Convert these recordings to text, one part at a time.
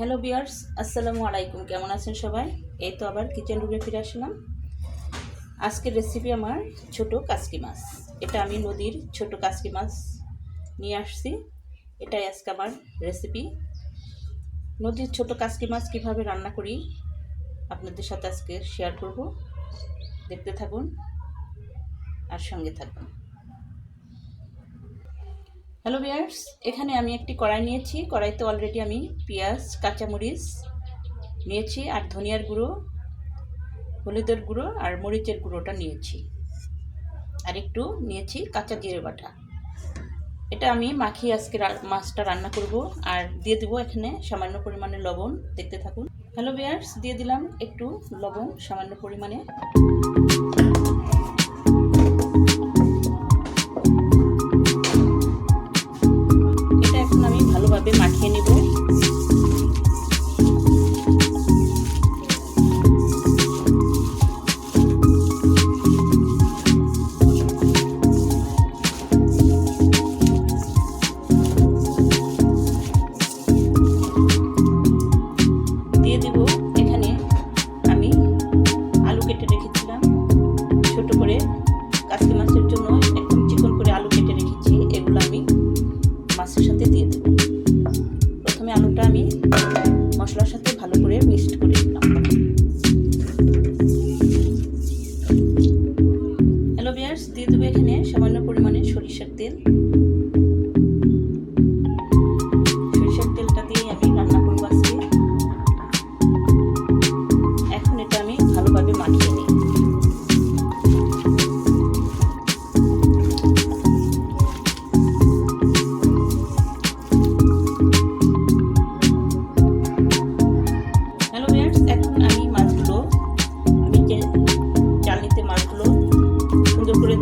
Hello বিয়ার্স, আসসালামু আলাইকুম। কেমন আছেন সবাই? এই তো আবার কিচেন রুমে ফিরে আসলাম। আজকের রেসিপি আমার ছোট কাসকি মাছ। এটা আমি নদীর ছোট কাসকি মাছ নিয়ে আসছি। এটাই আজকে আমার রেসিপি। নদীর ছোট কাসকি মাছ কীভাবে রান্না করি আপনাদের সাথে আজকে শেয়ার করব। দেখতে থাকুন আর সঙ্গে থাকুন। হ্যালো ভিউয়ার্স, এখানে আমি একটি কড়াই নিয়েছি। কড়াইতে অলরেডি আমি পেঁয়াজ, কাঁচামরিচ নিয়েছি আর ধনিয়ার গুঁড়ো, হলুদের গুঁড়ো আর মরিচের গুঁড়োটা নিয়েছি, আর একটু নিয়েছি কাঁচা জিরে বাটা। এটা আমি মাখিয়ে আজকে মাছটা রান্না করব। আর দিয়ে দেবো এখানে সামান্য পরিমাণে লবণ। দেখতে থাকুন। হ্যালো ভিউয়ার্স, দিয়ে দিলাম একটু লবণ সামান্য পরিমাণে। এটা এখন আমি ভালোভাবে মাখিয়ে নেব। দিয়ে দেব এখানে আমি আলু কেটে রেখেছিলাম ছোট করে, কাসকি মাছের জন্য একদম চিকন করে আলু কেটে রেখেছি। এগুলো আমি মাছের সাথে দিয়ে দেব। প্রথমে আলুটা আমি মশলার সাথে ভালো করে মিক্সড করে দিলাম। হ্যালো ভিউয়ার্স, দিয়ে দেবো এখানে সামান্য পরিমাণে সরিষার তেল। সরিষার তেলটা দিয়ে আমি রান্না করবো আজকে। এখন এটা আমি ভালোভাবে মাখিয়ে নিই।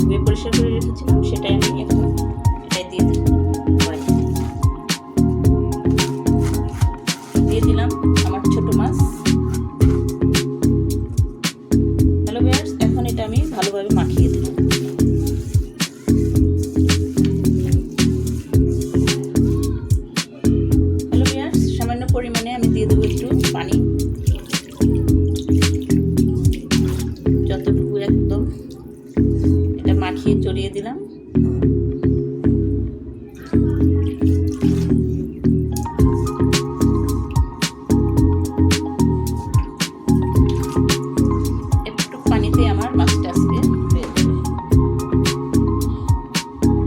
ধুয়ে পরিষ্কার করে রেখেছিলাম, সেটাই আমি এখন এটাই দিয়ে দিলাম আমার ছোট মাছ। হ্যালো ভিউয়ার্স, এখন এটা আমি ভালোভাবে মাখিয়ে দেব। হ্যালো ভিউয়ার্স, সামান্য পরিমাণে আমি দিয়ে দেবো একটু পানি, যতটুকু একদম মাখিয়ে চড়িয়ে দিলাম। একটু পানিতে আমার মাছটা আজকে হয়ে যাবে।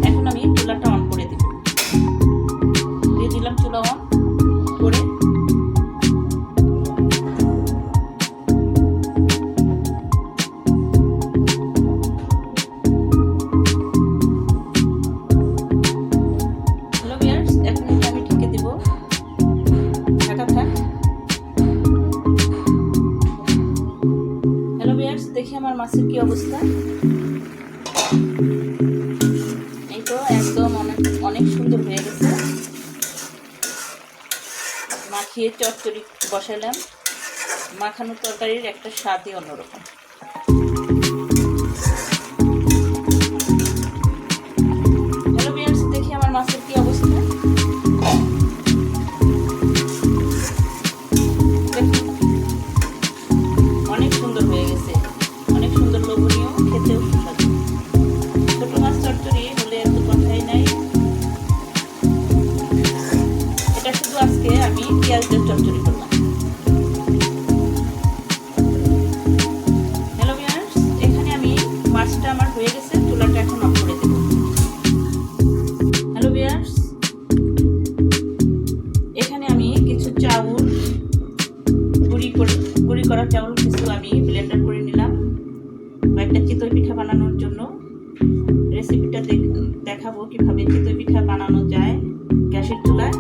এখন আমি চুলাটা অন করে দিব। দিয়ে দিলাম চুলা অন করে। দেখি আমার মাছের কি অবস্থা। এই তো একদম অনেক সুন্দর হয়ে গেছে। মাখিয়ে চচ্চড়ি বসাইলাম। মাখানো তরকারির একটা স্বাদই অন্যরকম। হ্যালো ভিউয়ার্স, দেখি আমার মাছের কি অবস্থা। অনেক সুন্দর হয়ে গেছে, অনেক সুন্দর, লোভনীয়, খেতেও সুস্বাদু। ছোট মাছ চচ্চড়ি হলে এত কথাই নাই। এটা শুধু আজকে আমি পেঁয়াজ দিয়ে চচ্চড়ি করলাম। হ্যালো ভিউয়ার্স, এখানে আমি মাছটা আমার হয়ে গেছে। চুলাটা এখন অফ করে দেব। হ্যালো ভিউয়ার্স, এখানে আমি কিছু চাউল গুঁড়ি করা চাউল কিছু আমি ব্লেন্ডার করে নিলাম কয়েকটা চিতই পিঠা বানানোর জন্য। রেসিপিটা দেখাবো কিভাবে চিতই পিঠা বানানো যায় গ্যাসের চুলায়।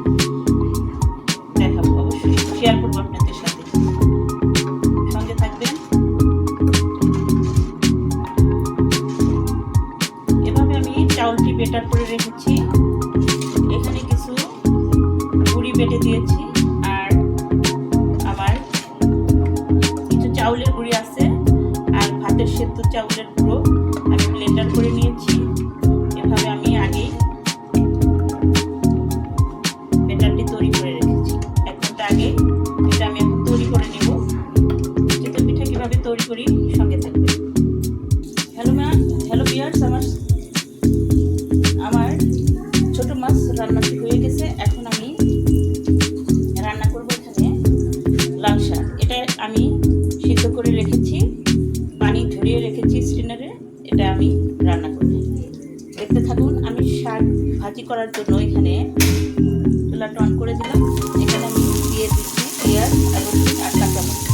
দেখাবো, অবশ্যই শেয়ার করবো আপনাদের সাথে, সঙ্গে থাকবেন। এভাবে আমি চাউলটি বেটার করে রেখেছি। এখানে কিছু গুঁড়ি বেটে দিয়েছি, আর আমার কিছু চাউলের গুঁড়ি আছে, আর ভাতের সেদ্ধ চাউলের গুঁড়ো আমি ব্লেন্ডার করে নিয়েছি। এভাবে আমি আগেই ব্যাটারটি তৈরি করে রেখেছি। এখন আগে করার জন্য এখানে চুলাটা অন করে দিলাম। এখানে আমি দিয়ে দিচ্ছি পেঁয়াজ আর রসুন আর কাঁচামরিচ।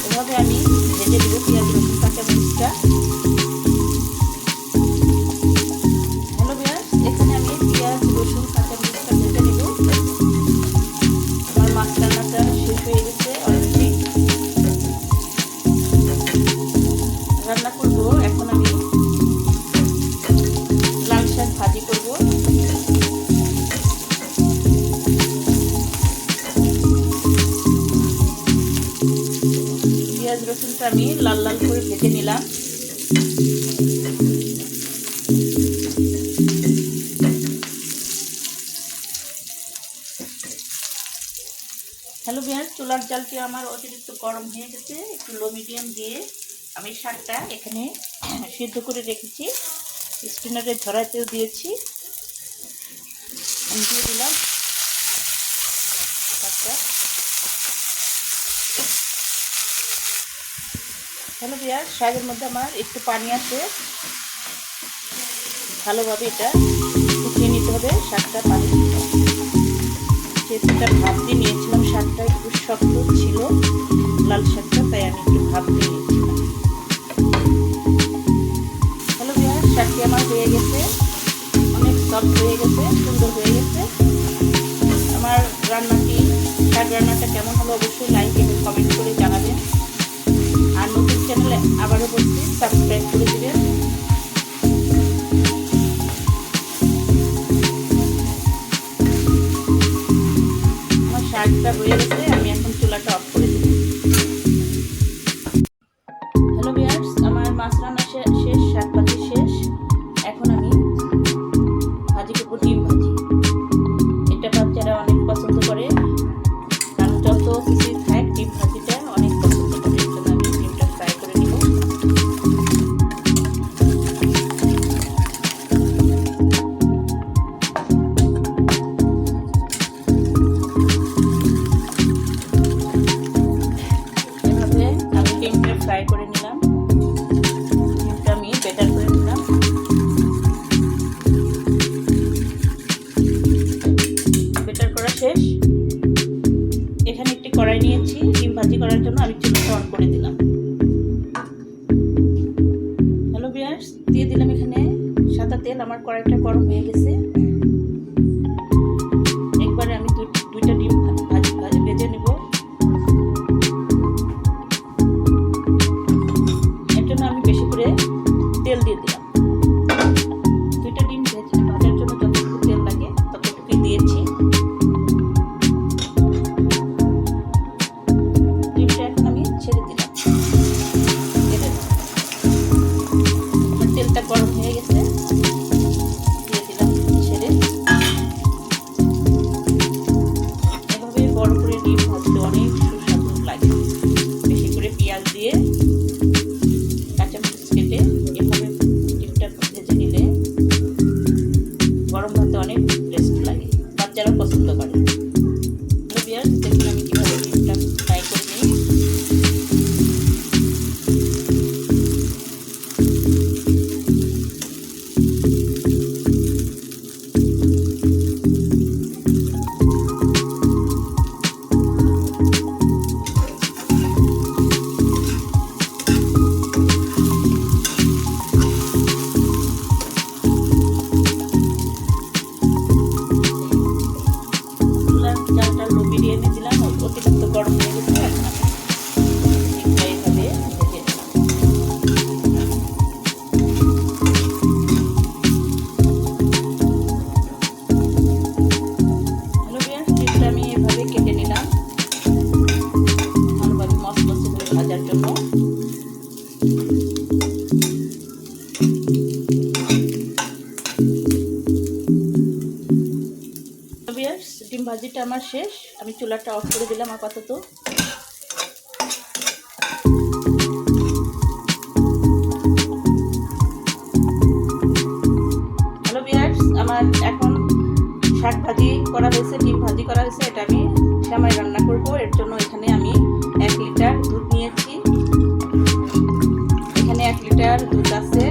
এভাবে আমি ভেজে দেবো পেঁয়াজ রসুন কাঁচামরিচটা। হ্যালো ভিউয়ার্স, এখানে আমি পেঁয়াজ রসুন কাঁচামরিচটা ভেজে নেব। আমার মাছ রান্নাটা শেষ হয়ে গেছে অলরেডি। রান্না করব এখন আমি লাল শাক ভাজি করব। পেঁয়াজ রসুনটা আমি লাল লাল করে ভেজে নিলাম। হ্যালো ভিউয়ার্স, চুলার জালটি আমার অতিরিক্ত গরম হয়ে গেছে। একটু লো মিডিয়াম দিয়ে আমি শাকটা এখানে সিদ্ধ করে রেখেছি, স্টিনারে ঝরাতেও দিয়েছি। আমি দিয়ে দিলাম শাকটা। হ্যালো ভিউয়ার্স, শাকের মধ্যে আমার একটু পানি আছে, ভালোভাবে এটা শুকিয়ে নিতে হবে। শাকটা পানি যেটা ভাপ দিয়ে নিয়েছিলাম, শাকটা একটু শক্ত ছিল লাল শাকটা, তাই আমি একটু ভাপ দিয়ে নিয়েছিলাম। হ্যালো ভিউয়ার্স, শাকটি আমার হয়ে গেছে, অনেক সফট হয়ে গেছে, সুন্দর হয়ে গেছে। আমার রান্নাটি শাক রান্নাটা কেমন হলো অবশ্যই লাইক এবং কমেন্ট করে জানাবেন। আর নতুন চ্যানেলে আবারও বলছি সাবস্ক্রাইব করে দেবেন। আমার শাকটা হয়ে গেছে, আমি এখন চুলাটা অফ করে দেব। হ্যালো ভিউয়ার্স, আমার মাছ রান্না শেষ, শাক ভাজি শেষ। এখন আমি ভাজি করব ডিম ভাজি। এটা বাচ্চারা অনেক পছন্দ করে, কারণ যত কিছু থাক ডিম ভাজিটা অনেক পছন্দ করে। এর জন্য আমি ডিমটা ফ্রাই করে নিব। এভাবে আমি ডিমটা ফ্রাই করে নিলাম। ডিমটা আমি বেটার করে নিলাম। বেটার করা শেষ। এখানে একটি কড়াই নিয়েছি ডিম ভাজি করার জন্য, আমি চুলাটা অন করে দিলাম। হ্যালো ভিউয়ার্স, দিয়ে দিলাম এখানে সাদা তেল। আমার কড়াইটা গরম হয়ে গেছে। একবারে আমি দুইটা ডিম ভাজি ভেজে নেব। এর জন্য আমি বেশি করে তেল দিয়ে দিলাম। দুইটা ডিম ভাজার জন্য যতটুকু তেল লাগে ততটুকুই দিয়েছি। ডিমটা এখন আমি ছেড়ে দিলাম। আমার তেলটা গরম হয়ে গেছে, দিয়ে দিলাম ছেড়ে। এভাবে বড় করে ডিম ভাজতে অনেক সুস্বাদু লাগে। বেশি করে পেঁয়াজ দিয়ে কাঁচামরিচ কেটে এভাবে ডিমটা ভেজে নিলে গরম ভাতে অনেক টেস্ট লাগে, বাচ্চারা পছন্দ করে। ভিউয়ার্স, দেখুন আমি কীভাবে ডিমটা ফ্রাই করে নিই। জালটা লো মিডিয়ামে দিলাম, অতিরিক্ত গরম হয়ে গেছে। এখন আমি এইভাবে ভেজে নিলাম। হ্যালো ভিউয়ার্স, ডিমটা আমি এভাবে কেটে নিলাম ভালোভাবে মচমচে করে ভাজার জন্য। ডিম ভাজিটা আমার শেষ, আমি চুলাটা অফ করে দিলাম আপাতত। হ্যালো ভিউয়ার্স, আমার এখন শাক ভাজি করা হয়েছে, ডিম ভাজি করা হয়েছে। এটা আমি সেমাই রান্না করব। এর জন্য এখানে আমি 1 লিটার দুধ নিয়েছি। এখানে 1 লিটার দুধ আছে,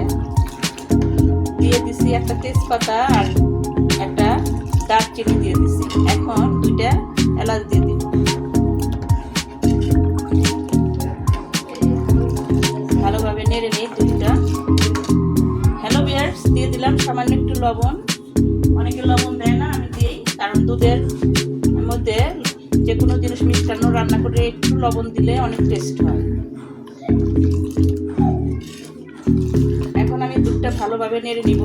দিয়ে দিছি একটা তেজপাতা। তেজপাতা আর একটা দারচিনি দিয়ে দিচ্ছি। এখন 2টা এলাচ দিয়ে দিব। ভালোভাবে নেড়ে নিই দুধটা। হ্যালো ভিউয়ার্স, দিয়ে দিলাম সামান্য একটু লবণ। অনেকে লবণ দেয় না, আমি দিই, কারণ দুধের মধ্যে যে কোনো জিনিস মিষ্টান্ন রান্না করে একটু লবণ দিলে অনেক টেস্ট হয়। এখন আমি দুধটা ভালোভাবে নেড়ে নিব।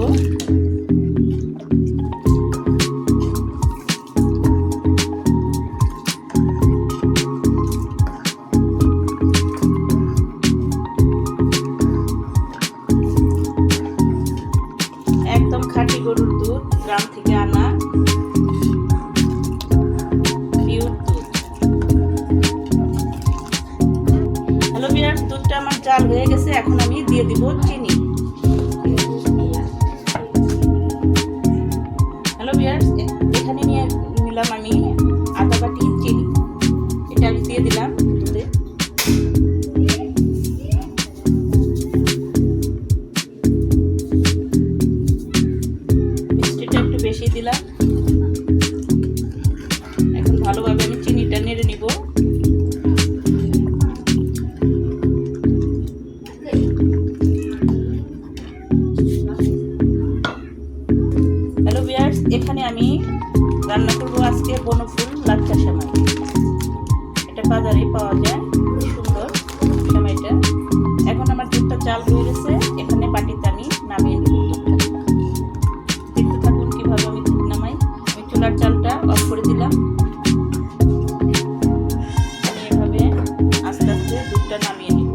একদম খাঁটি গরুর দুধ, গ্রাম থেকে আনা পিওর দুধ। হ্যালো ভিউয়ার্স, দুধটা আমার জাল হয়ে গেছে। এখন আমি দিয়ে দিব চিনি। হ্যালো ভিউয়ার্স, এখানে নিয়ে নিলাম আমি আধা বাটি চিনি। এটা আমি দিয়ে দিলাম দুধে। মিষ্টিটা একটু বেশি দিলাম। এখন ভালোভাবে আমি চিনিটা নেড়ে নিব। হ্যালো ভিউয়ার্স, এখানে আমি রান্না করব আজকে বনফুল লাচ্চা সেমাই। এটা বাজারে পাওয়া যায়, খুব সুন্দর সেমাইটা। এখন আমার দুধটা জাল হয়ে গেছে। এখানে বাটিতে আমি নামিয়ে নিব দুধটা। দেখতে থাকুন কিভাবে আমি দুধ নামাই। আমি চুলার জালটা অফ করে দিলাম। আমি এভাবে আস্তে আস্তে দুধটা নামিয়ে নিব।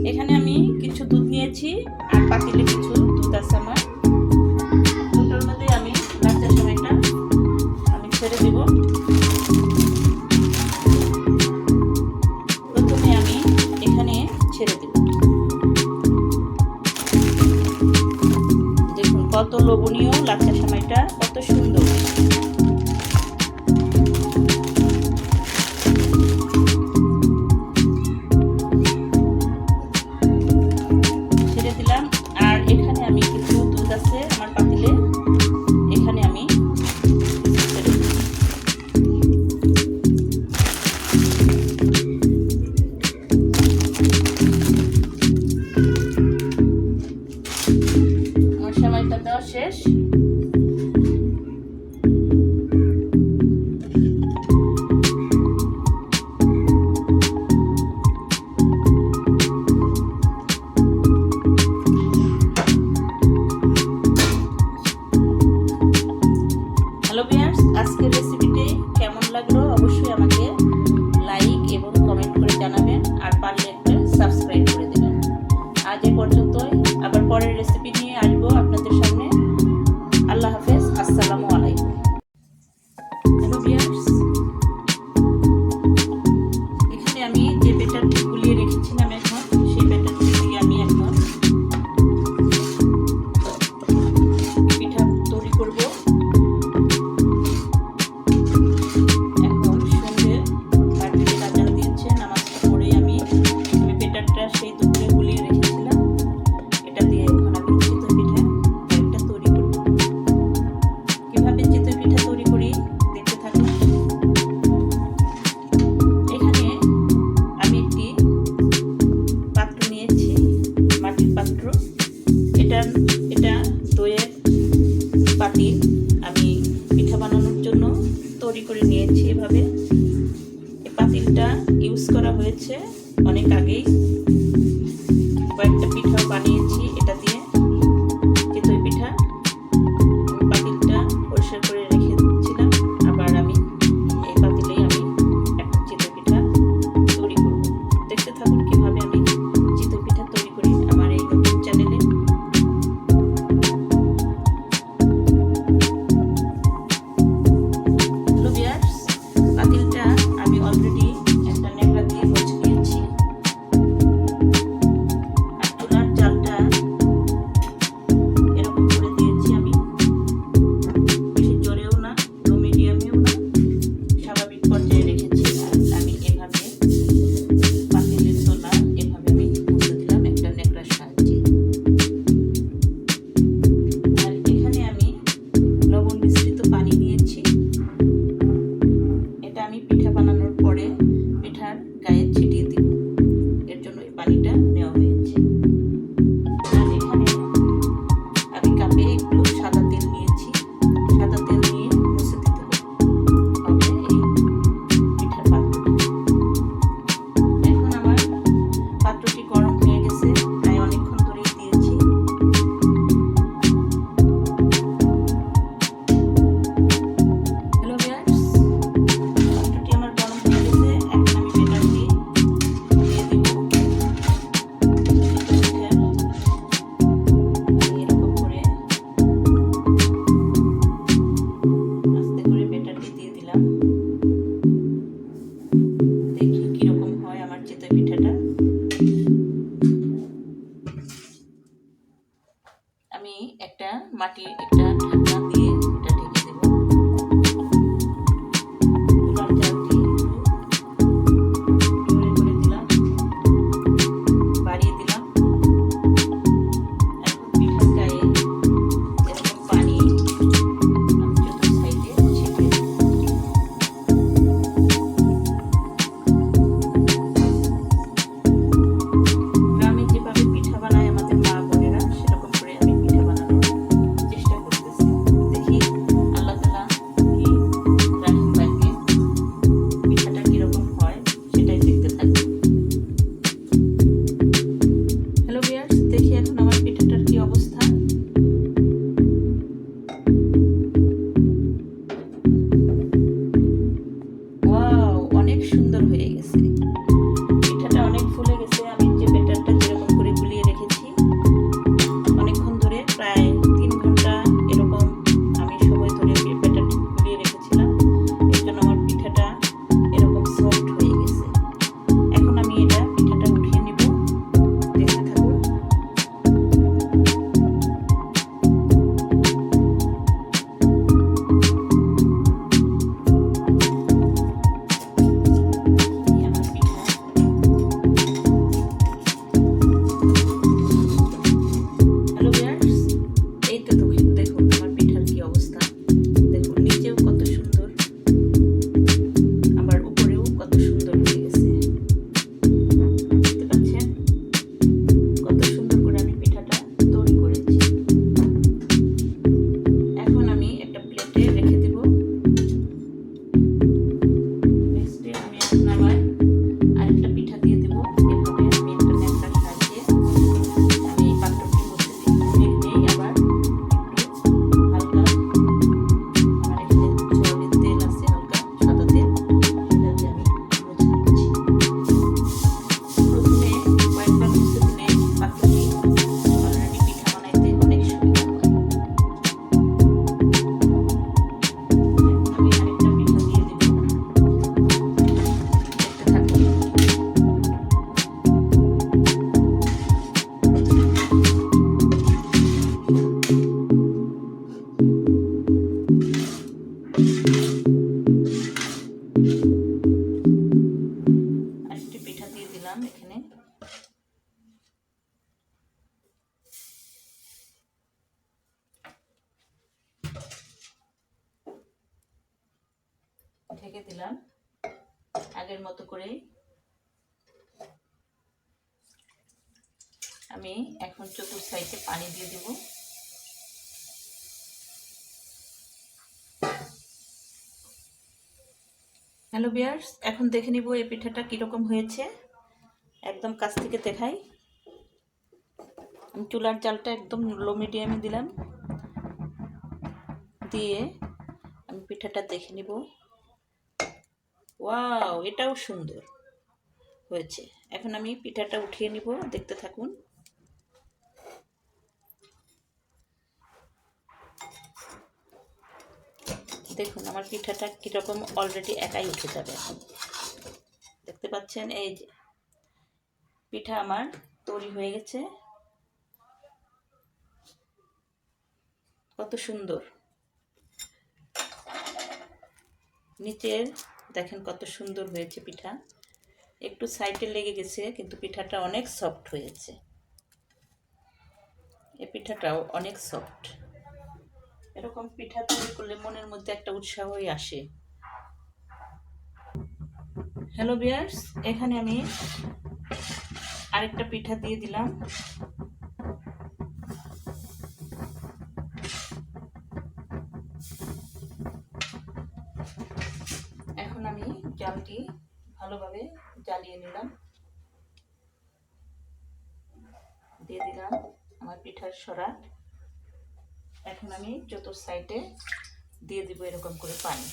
এখানে আমি কিছু দুধ নিয়েছি আর পাতিলে কিছু দুধ আছে আমার। দুধের মধ্যে আমি লাচ্চা সেমাইটা আমি ছেড়ে দেব। প্রথমে আমি এখানে ছেড়ে দেব। দেখুন কত লোভনীয় লাচ্চা সেমাইটা, কত সুন্দর। ছেড়ে দিলাম। আর এখানে আমি কিছু দুধ আছে আমার পাতিলে, এখানে আমি ছেড়ে দিলাম। আমার সেমাইটা দেওয়া শেষ। হ্যালো ভিউয়ার্স, আজকের রেসিপিটি কেমন লাগলো অবশ্যই আমাকে লাইক এবং কমেন্ট করে জানাবেন। আর পারলে একটা সাবস্ক্রাইব করে দেবেন। আজ এ পর্যন্তই। আবার পরের রেসিপি নিয়ে আসবো আপনাদের সামনে। আল্লাহ হাফেজ, আসসালামু আলাইকুম। হ্যালো ভিউয়ার্স, এখানে আমি যে ব্যাটারটি গুলিয়ে রেখেছিলাম এখন, সেই ব্যাটারটি দিয়ে আমি এখন পিঠা তৈরি করব। সেই দুধে গুলিয়ে রেখেছিলাম, এটা দিয়ে এখন আমি চিতই পিঠা একটা তৈরি করব। কিভাবে চিতই পিঠা তৈরি করি দেখতে থাকুন। এখানে আমি একটি পাত্র নিয়েছি, মাটির পাত্র। এটা দইয়ের পাতিল আমি পিঠা বানানোর জন্য তৈরি করে নিয়েছি। এভাবে এই পাতিলটা ইউজ করা হয়েছে অনেক আগেই। কয়েকটা পিঠাও বানিয়েছি এটা দিয়ে, চিতই পিঠা। পাতিলটা পরিষ্কার করে রেখেছিলাম। আবার আমি এই পাতিলেই আমি একটা চিতই পিঠা তৈরি করব। দেখতে থাকুন কিভাবে আমি চিতই পিঠা তৈরি করি আমার এই নতুন চ্যানেলে। হ্যালো ভিউয়ার্স, পাতিলটা আমি অলরেডি একটা ন্যাকড়া দিয়ে মুছে নিয়েছি। একটা ঢাকনা দিয়ে এটা ঢেকে দেব। চুলার জালটি জোরে করে দিলাম, বাড়িয়ে দিলাম। এখন পিঠার গায়ে এরকম পানি আমি চতুর সাইডে ছিটিয়ে দেব। গ্রামে যেভাবে পিঠা বানায় আমাদের মা বোনেরা, সেরকম করে আমি পিঠা বানানোর চেষ্টা করতেছি। দেখি আল্লাহ তাআলা কি রাহিম ভাইকে পিঠাটা কিরকম হয় সেটাই দেখতে থাকবো। হ্যালো ভিউয়ার্স, দেখি এখন আমার পিঠাটার কি অবস্থা। ওয়াও, অনেক সুন্দর হয়ে গেছে। পিঠাটা অনেক ফুলে গেছে। আমি যে ব্যাটারটা যেরকম করে গুলিয়ে রেখেছি অনেকক্ষণ ধরে, প্রায় 3 ঘন্টা এরকম আমি সময় ধরে ব্যাটারটা গুলিয়ে রেখেছিলাম। এর জন্য আমার পিঠাটা এরকম সফট হয়ে গেছে। এখন আমি পিঠাটা উঠিয়ে নিব, দেখতে থাকুন। আমার পিঠা হ্যালো ভিউয়ার্স, এই তো দেখুন আমার পিঠার কি অবস্থা। দেখুন নিচেও কত সুন্দর, আবার উপরেও কত সুন্দর হয়ে গেছে। দেখতে পাচ্ছেন কত সুন্দর করে আমি পিঠাটা তৈরি করেছি। এখন আমি একটা প্লেটে রেখে দেব। নেক্সটে আমি এখন আবার আরেকটা পিঠা দিয়ে দেব। এভাবে আমি একটা ন্যাকড়ার সাহায্যে আমি এই পাত্রটির মধ্যে নিয়ে আবার একটু হালকা, আমার এখানে সয়াবিন তেল আছে, হালকা সাদা তেল, সেটা দিয়ে আমি মুছে নিচ্ছি। প্রথমে কয়েকবার মুছে দিলে পাত্রটি অলরেডি পিঠা বানাইতে অনেক সুবিধা হয়। আমি আরেকটা পিঠা দিয়ে দেব, দেখতে থাকুন। আরেকটি পিঠা দিয়ে দিলাম এখানে। ঢেকে দিলাম আগের মতো করেই। আমি এখন চতুর সাইডে পানি দিয়ে দেব। হ্যালো ভিউয়ার্স, এখন দেখে নিব এই পিঠাটা কিরকম হয়েছে। একদম কাছ থেকে দেখাই। আমি চুলার জালটা একদম লো মিডিয়ামে দিলাম, দিয়ে আমি পিঠাটা দেখে নিব। ওয়াও, এটাও সুন্দর হয়েছে। এখন আমি পিঠাটা উঠিয়ে নিব, দেখতে থাকুন। দেখুন আমার পিঠাটা কীরকম অলরেডি একাই উঠে যাবে। এখন দেখতে পাচ্ছেন এই যে পিঠা আমার তৈরি হয়ে গেছে। কত সুন্দর, নিচের দেখেন কত সুন্দর হয়েছে পিঠা। একটু সাইডে লেগে গেছে, কিন্তু পিঠাটা অনেক সফট হয়েছে। এই পিঠাটাও অনেক সফট। এরকম পিঠা তৈরি করলে মনের মধ্যে একটা উৎসাহই আসে। হ্যালো ভিউয়ার্স, এখানে আমি আরেকটা পিঠা দিয়ে দিলাম। এখন আমি জালটি ভালোভাবে জ্বালিয়ে নিলাম, দিয়ে দিলাম আমার পিঠার সরা। এখন আমি চতুর সাইডে দিয়ে দিব এরকম করে পানি।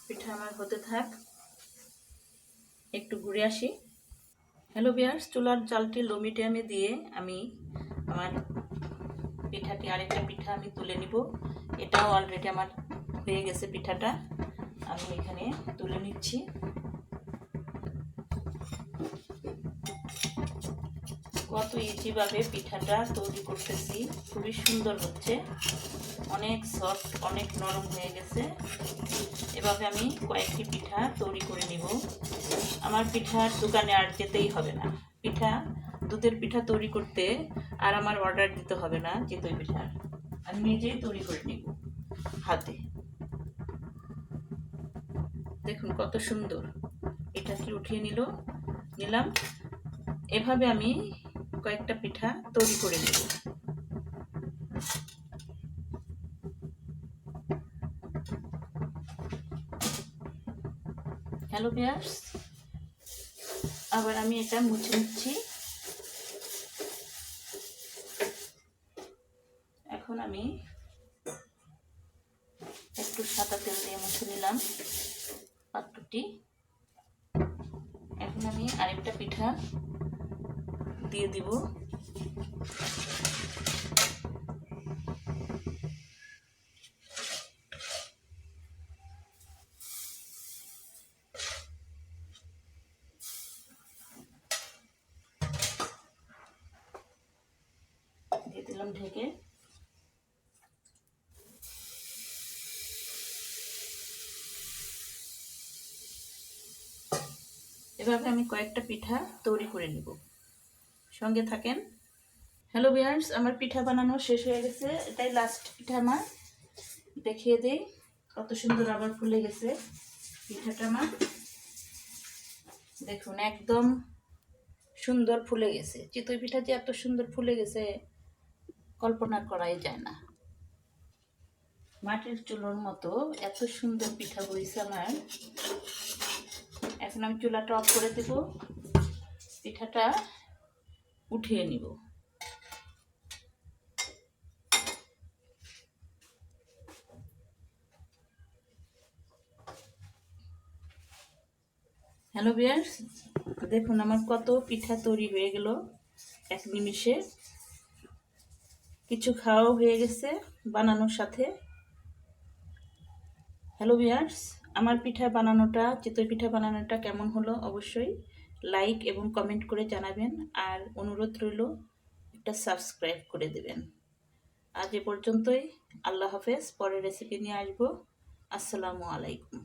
পিঠা আমার হতে থাক, একটু ঘুরে আসি। হ্যালো ভিউয়ার্স, চুলার জালটি লো মিডিয়ামে দিয়ে আমি আমার পিঠাটি, আরেকটা পিঠা আমি তুলে নিব। এটাও অলরেডি আমার হয়ে গেছে পিঠাটা, আমি এখানে তুলে নিচ্ছি। কত ইজিভাবে পিঠাটা তৈরি করতেছি, খুবই সুন্দর হচ্ছে, অনেক সফট, অনেক নরম হয়ে গেছে। এভাবে আমি কয়েকটি পিঠা তৈরি করে নিব। আমার পিঠার দোকানে আর যেতেই হবে না। দুধের পিঠা তৈরি করতে আর আমার অর্ডার দিতে হবে না চিতই পিঠার, আমি নিজেই তৈরি করে নিব হাতে। দেখুন কত সুন্দর, এটা কি উঠিয়ে নিলাম। এভাবে আমি কয়েকটা পিঠা তৈরি করে নেব। হ্যালো ভিউয়ার্স, আবার আমি এটা মুছে নিচ্ছি। এখন আমি একটু সাদা তেল দিয়ে মুছে নিলাম পাত্রটি। এখন আমি আরেকটা পিঠা দিয়ে দিব। দিয়ে দিলাম ঢেকে। এভাবে আমি কয়েকটা পিঠা তৈরি করে নিব, সঙ্গে থাকেন। হ্যালো ভিউয়ার্স, আমার পিঠা বানানো শেষ হয়ে গেছে, এটাই লাস্ট পিঠা আমার। দেখিয়ে দেই কত সুন্দর আবার ফুলে গেছে পিঠাটা আমার। দেখুন একদম সুন্দর ফুলে গেছে। চিতই পিঠা যে এত সুন্দর ফুলে গেছে কল্পনা করাই যায় না। মাটির চুলোর মতো এত সুন্দর পিঠা হয়েছে আমার। এখন আমি চুলাটা অফ করে দেব, পিঠাটা উঠিয়ে নিব। হ্যালো ভিউয়ার্স, দেখুন আমার কত পিঠা তৈরি হয়ে গেল এক নিমিষে। কিছু খাওয়াও হয়ে গেছে বানানোর সাথে। হ্যালো ভিউয়ার্স, আমার চিতই পিঠা বানানোটা কেমন হলো অবশ্যই লাইক এবং কমেন্ট করে জানাবেন। আর অনুরোধ রইল একটা সাবস্ক্রাইব করে দেবেন। আজ এ পর্যন্তই। আল্লাহ হাফেজ। পরের রেসিপি নিয়ে আসবো। আসসালামু আলাইকুম।